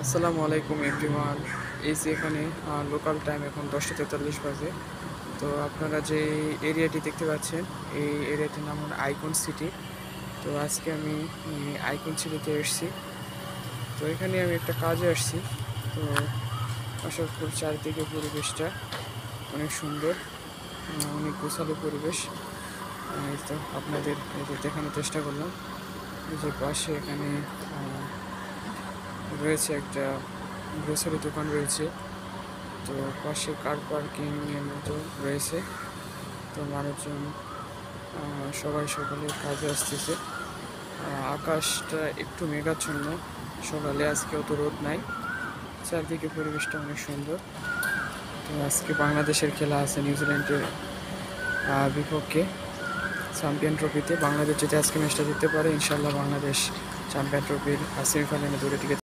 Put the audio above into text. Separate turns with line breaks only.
আসসালামু আলাইকুম এভরিওয়ান। এই যে এখানে লোকাল টাইম এখন 10টা 43 বাজে। তো আপনারা যে এরিয়াটি দেখতে পাচ্ছেন, এই এরিয়াটির নাম হলো আইকন সিটি। তো আজকে আমি আইকন সিটিতে এসেছি। তো এখানে আমি একটা কাজে আসছি। তো আসার পর চারিদিকে পরিবেশটা অনেক সুন্দর, অনেক গোছালো পরিবেশ। এই তো আপনাদের এই যে দেখানোর চেষ্টা করলাম। এই যে পাশে এখানে রয়েছে একটা গ্রোসারি দোকান রয়েছে। তো পাশে কার পার্কিং এর মতো রয়েছে। তো মানুষজন সবাই সকালে কাজে আসতেছে। আকাশটা একটু মেঘাচ্ছন্ন, সকালে আজকে অত রোদ নাই। চারদিকে পরিবেশটা অনেক সুন্দর। তো আজকে বাংলাদেশের খেলা আছে নিউজিল্যান্ডের বিপক্ষে চ্যাম্পিয়ন ট্রফিতে। বাংলাদেশ যদি আজকে ম্যাচটা জিততে পারে, ইনশাল্লাহ বাংলাদেশ চ্যাম্পিয়ন ট্রফির সেমিফাইনালে দৌড়ে টিকে